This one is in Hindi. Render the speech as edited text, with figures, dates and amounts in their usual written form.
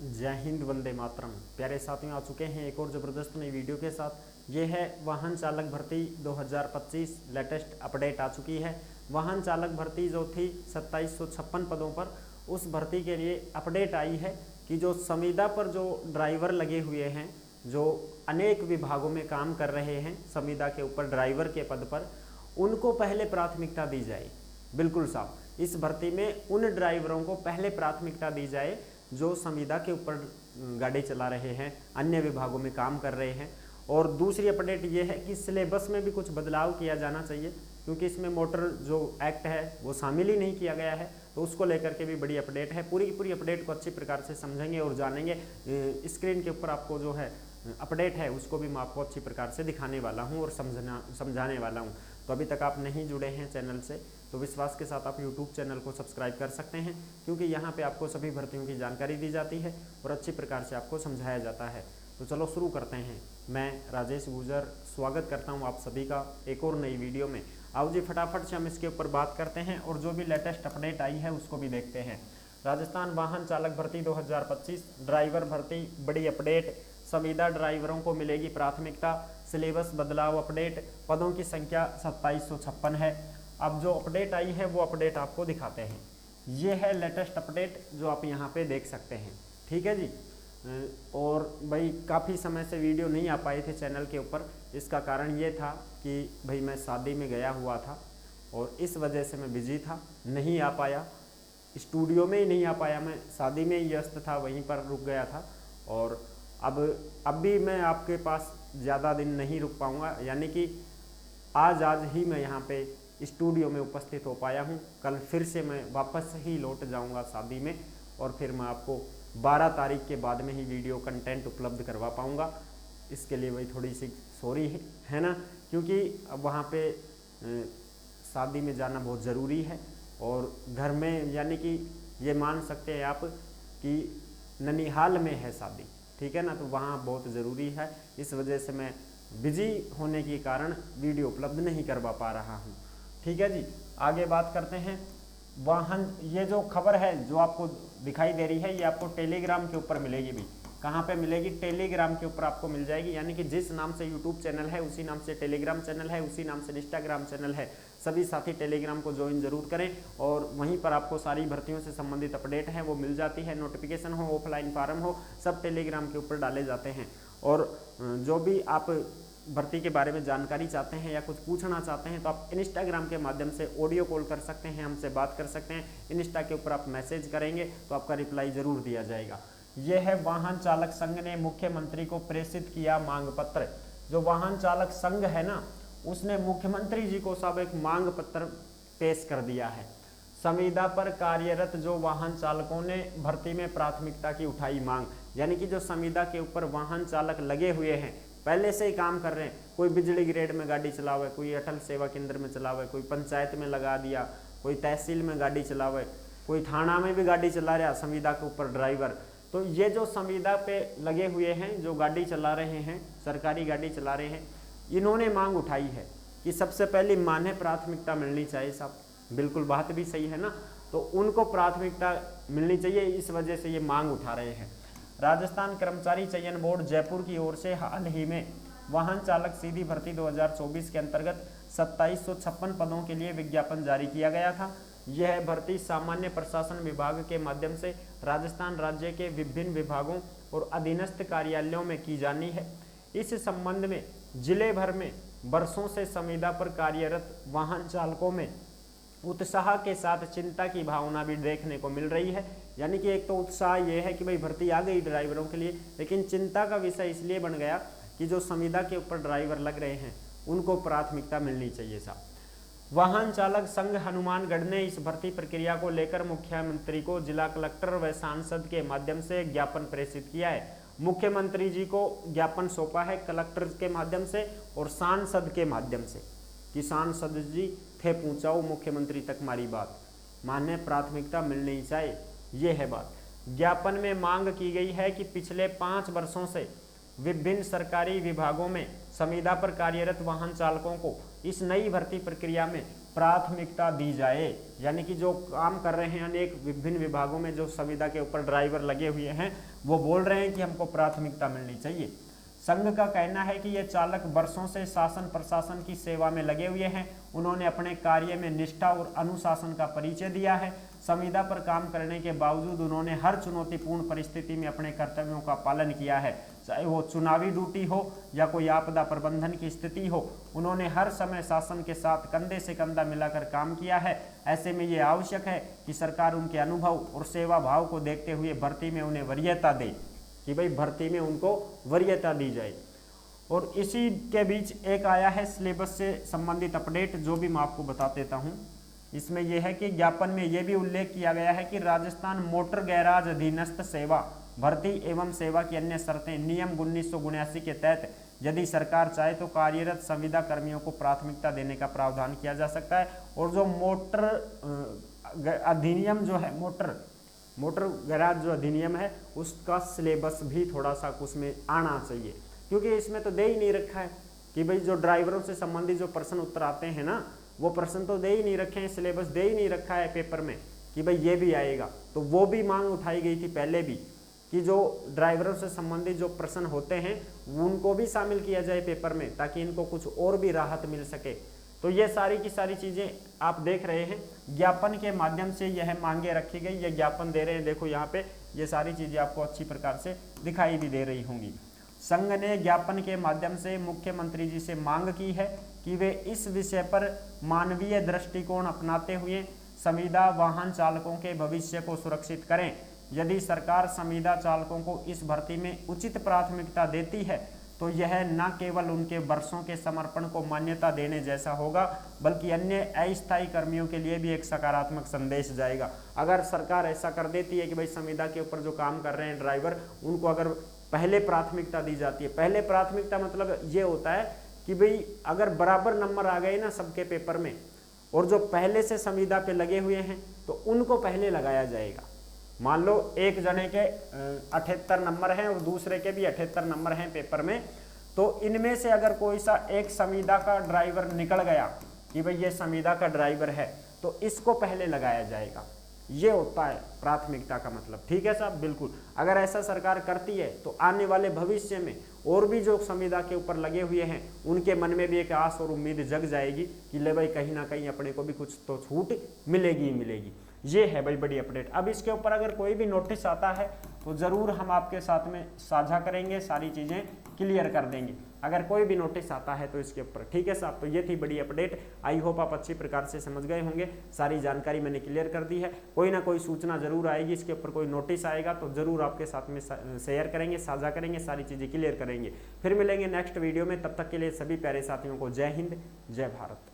जय हिंद, वंदे मातरम। प्यारे साथियों, आ चुके हैं एक और ज़बरदस्त नई वीडियो के साथ। ये है वाहन चालक भर्ती 2025 लेटेस्ट अपडेट आ चुकी है। वाहन चालक भर्ती जो थी 2756 पदों पर, उस भर्ती के लिए अपडेट आई है कि जो संविदा पर जो ड्राइवर लगे हुए हैं, जो अनेक विभागों में काम कर रहे हैं संविदा के ऊपर ड्राइवर के पद पर, उनको पहले प्राथमिकता दी जाए। बिल्कुल साफ, इस भर्ती में उन ड्राइवरों को पहले प्राथमिकता दी जाए जो संविदा के ऊपर गाड़ी चला रहे हैं, अन्य विभागों में काम कर रहे हैं। और दूसरी अपडेट ये है कि सिलेबस में भी कुछ बदलाव किया जाना चाहिए, क्योंकि इसमें मोटर जो एक्ट है वो शामिल ही नहीं किया गया है, तो उसको लेकर के भी बड़ी अपडेट है। पूरी की पूरी अपडेट को अच्छी प्रकार से समझेंगे और जानेंगे। स्क्रीन के ऊपर आपको जो है अपडेट है उसको भी मैं आपको अच्छी प्रकार से दिखाने वाला हूं और समझाने वाला हूं। तो अभी तक आप नहीं जुड़े हैं चैनल से तो विश्वास के साथ आप YouTube चैनल को सब्सक्राइब कर सकते हैं, क्योंकि यहाँ पे आपको सभी भर्तियों की जानकारी दी जाती है और अच्छी प्रकार से आपको समझाया जाता है। तो चलो शुरू करते हैं। मैं राजेश गुजर स्वागत करता हूँ आप सभी का एक और नई वीडियो में। आओ जी, फटाफट से हम इसके ऊपर बात करते हैं और जो भी लेटेस्ट अपडेट आई है उसको भी देखते हैं। राजस्थान वाहन चालक भर्ती 2025 ड्राइवर भर्ती बड़ी अपडेट। संविदा ड्राइवरों को मिलेगी प्राथमिकता। सिलेबस बदलाव अपडेट। पदों की संख्या 2756 है। अब जो अपडेट आई है वो अपडेट आपको दिखाते हैं। ये है लेटेस्ट अपडेट जो आप यहाँ पे देख सकते हैं। ठीक है जी। और भाई काफ़ी समय से वीडियो नहीं आ पाए थे चैनल के ऊपर। इसका कारण ये था कि भाई मैं शादी में गया हुआ था और इस वजह से मैं बिजी था, नहीं आ पाया। स्टूडियो में ही नहीं आ पाया, मैं शादी में ही व्यस्त था, वहीं पर रुक गया था। और अब भी मैं आपके पास ज़्यादा दिन नहीं रुक पाऊँगा, यानी कि आज ही मैं यहाँ पे स्टूडियो में उपस्थित हो पाया हूँ। कल फिर से मैं वापस ही लौट जाऊँगा शादी में और फिर मैं आपको 12 तारीख के बाद में ही वीडियो कंटेंट उपलब्ध करवा पाऊँगा। इसके लिए वही थोड़ी सी सॉरी है ना, क्योंकि अब वहाँ पे शादी में जाना बहुत ज़रूरी है और घर में, यानी कि ये मान सकते हैं आप कि ननिहाल में है शादी, ठीक है ना, तो वहाँ बहुत ज़रूरी है। इस वजह से मैं बिजी होने के कारण वीडियो उपलब्ध नहीं करवा पा रहा हूँ। ठीक है जी, आगे बात करते हैं। वाहन, ये जो खबर है जो आपको दिखाई दे रही है, ये आपको टेलीग्राम के ऊपर मिलेगी भी। कहाँ पे मिलेगी? टेलीग्राम के ऊपर आपको मिल जाएगी। यानी कि जिस नाम से यूट्यूब चैनल है उसी नाम से टेलीग्राम चैनल है, उसी नाम से इंस्टाग्राम चैनल है। सभी साथी टेलीग्राम को ज्वाइन जरूर करें और वहीं पर आपको सारी भर्तियों से संबंधित अपडेट है वो मिल जाती है। नोटिफिकेशन हो, ऑफलाइन फार्म हो, सब टेलीग्राम के ऊपर डाले जाते हैं। और जो भी आप भर्ती के बारे में जानकारी चाहते हैं या कुछ पूछना चाहते हैं तो आप इंस्टाग्राम के माध्यम से ऑडियो कॉल कर सकते हैं, हमसे बात कर सकते हैं। इंस्टा के ऊपर आप मैसेज करेंगे तो आपका रिप्लाई जरूर दिया जाएगा। यह है वाहन चालक संघ ने मुख्यमंत्री को प्रेषित किया मांग पत्र। जो वाहन चालक संघ है ना, उसने मुख्यमंत्री जी को सब एक मांग पत्र पेश कर दिया है। संविदा पर कार्यरत जो वाहन चालकों ने भर्ती में प्राथमिकता की उठाई मांग, यानी कि जो संविदा के ऊपर वाहन चालक लगे हुए हैं, पहले से ही काम कर रहे हैं, कोई बिजली ग्रेड में गाड़ी चलावे, कोई अटल सेवा केंद्र में चलावे, कोई पंचायत में लगा दिया, कोई तहसील में गाड़ी चलावे, कोई थाना में भी गाड़ी चला रहा संविदा के ऊपर ड्राइवर। तो ये जो संविदा पे लगे हुए हैं, जो गाड़ी चला रहे हैं, सरकारी गाड़ी चला रहे हैं, इन्होंने मांग उठाई है कि सबसे पहले मान्य प्राथमिकता मिलनी चाहिए। साहब बिल्कुल बात भी सही है ना, तो उनको प्राथमिकता मिलनी चाहिए, इस वजह से ये मांग उठा रहे हैं। राजस्थान कर्मचारी चयन बोर्ड जयपुर की ओर से हाल ही में वाहन चालक सीधी भर्ती 2024 के अंतर्गत 2756 पदों के लिए विज्ञापन जारी किया गया था। यह भर्ती सामान्य प्रशासन विभाग के माध्यम से राजस्थान राज्य के विभिन्न विभागों और अधीनस्थ कार्यालयों में की जानी है। इस संबंध में जिले भर में वर्षों से संविदा पर कार्यरत वाहन चालकों में उत्साह के साथ चिंता की भावना भी देखने को मिल रही है। यानी कि एक तो उत्साह ये है कि भाई भर्ती आ गई ड्राइवरों के लिए, लेकिन चिंता का विषय इसलिए बन गया कि जो संविदा के ऊपर ड्राइवर लग रहे हैं उनको प्राथमिकता मिलनी चाहिए। साहब, वाहन चालक संघ हनुमानगढ़ ने इस भर्ती प्रक्रिया को लेकर मुख्यमंत्री को जिला कलेक्टर व सांसद के माध्यम से ज्ञापन प्रेषित किया है। मुख्यमंत्री जी को ज्ञापन सौंपा है कलेक्टर के माध्यम से और सांसद के माध्यम से कि सांसद जी थे पहुंचाओ मुख्यमंत्री तक हमारी बात, मान्य प्राथमिकता मिलनी चाहिए। ये है बात। ज्ञापन में मांग की गई है कि पिछले 5 वर्षों से विभिन्न सरकारी विभागों में संविदा पर कार्यरत वाहन चालकों को इस नई भर्ती प्रक्रिया में प्राथमिकता दी जाए। यानी कि जो काम कर रहे हैं अनेक विभिन्न विभागों में जो संविदा के ऊपर ड्राइवर लगे हुए हैं, वो बोल रहे हैं कि हमको प्राथमिकता मिलनी चाहिए। संघ का कहना है कि ये चालक वर्षों से शासन प्रशासन की सेवा में लगे हुए हैं। उन्होंने अपने कार्य में निष्ठा और अनुशासन का परिचय दिया है। संविदा पर काम करने के बावजूद उन्होंने हर चुनौतीपूर्ण परिस्थिति में अपने कर्तव्यों का पालन किया है, चाहे वो चुनावी ड्यूटी हो या कोई आपदा प्रबंधन की स्थिति हो। उन्होंने हर समय शासन के साथ कंधे से कंधा मिलाकर काम किया है। ऐसे में ये आवश्यक है कि सरकार उनके अनुभव और सेवा भाव को देखते हुए भर्ती में उन्हें वरीयता दे, कि भाई भर्ती में उनको वरीयता दी जाए। और इसी के बीच एक आया है सिलेबस से संबंधित अपडेट, जो भी मैं आपको बता देता हूँ। इसमें यह है कि ज्ञापन में यह भी उल्लेख किया गया है कि राजस्थान मोटर गैराज अधीनस्थ सेवा भर्ती एवं सेवा की अन्य शर्तें नियम 1979 के तहत यदि सरकार चाहे तो कार्यरत संविदा कर्मियों को प्राथमिकता देने का प्रावधान किया जा सकता है। और जो मोटर अधिनियम जो है, मोटर गैराज जो अधिनियम है, उसका सिलेबस भी थोड़ा सा उसमें आना चाहिए, क्योंकि इसमें तो दे ही नहीं रखा है कि भाई जो ड्राइवरों से संबंधित जो प्रश्न उत्तर आते हैं ना, वो प्रश्न तो दे ही नहीं रखे हैं, सिलेबस दे ही नहीं रखा है पेपर में कि भाई ये भी आएगा। तो वो भी मांग उठाई गई थी पहले भी कि जो ड्राइवरों से संबंधित जो प्रश्न होते हैं उनको भी शामिल किया जाए पेपर में, ताकि इनको कुछ और भी राहत मिल सके। तो ये सारी की सारी चीज़ें आप देख रहे हैं, ज्ञापन के माध्यम से यह मांगे रखी गई, ये ज्ञापन दे रहे हैं। देखो यहाँ पे ये सारी चीज़ें आपको अच्छी प्रकार से दिखाई भी दे रही होंगी। संघ ने ज्ञापन के माध्यम से मुख्यमंत्री जी से मांग की है कि वे इस विषय पर मानवीय दृष्टिकोण अपनाते हुए संविदा वाहन चालकों के भविष्य को सुरक्षित करें। यदि सरकार संविदा चालकों को इस भर्ती में उचित प्राथमिकता देती है तो यह न केवल उनके वर्षों के समर्पण को मान्यता देने जैसा होगा, बल्कि अन्य अस्थायी कर्मियों के लिए भी एक सकारात्मक संदेश जाएगा। अगर सरकार ऐसा कर देती है कि भाई संविदा के ऊपर जो काम कर रहे हैं ड्राइवर, उनको अगर पहले प्राथमिकता दी जाती है, पहले प्राथमिकता मतलब ये होता है कि भाई अगर बराबर नंबर आ गए ना सबके पेपर में, और जो पहले से संविदा पे लगे हुए हैं तो उनको पहले लगाया जाएगा। मान लो एक जने के 78 नंबर हैं और दूसरे के भी 78 नंबर हैं पेपर में, तो इनमें से अगर कोई सा एक संविदा का ड्राइवर निकल गया कि भाई ये संविदा का ड्राइवर है, तो इसको पहले लगाया जाएगा। ये होता है प्राथमिकता का मतलब। ठीक है साहब, बिल्कुल। अगर ऐसा सरकार करती है तो आने वाले भविष्य में और भी जो संविदा के ऊपर लगे हुए हैं उनके मन में भी एक आस और उम्मीद जग जाएगी कि ले भाई कहीं ना कहीं अपने को भी कुछ तो छूट मिलेगी ही मिलेगी। ये है भाई बड़ी अपडेट। अब इसके ऊपर अगर कोई भी नोटिस आता है तो ज़रूर हम आपके साथ में साझा करेंगे, सारी चीज़ें क्लियर कर देंगे अगर कोई भी नोटिस आता है तो इसके ऊपर। ठीक है साहब, तो ये थी बड़ी अपडेट। आई होप आप अच्छी प्रकार से समझ गए होंगे, सारी जानकारी मैंने क्लियर कर दी है। कोई ना कोई सूचना जरूर आएगी, इसके ऊपर कोई नोटिस आएगा तो ज़रूर आपके साथ में शेयर करेंगे, साझा करेंगे, सारी चीज़ें क्लियर करेंगे। फिर मिलेंगे नेक्स्ट वीडियो में, तब तक के लिए सभी प्यारे साथियों को जय हिंद, जय भारत।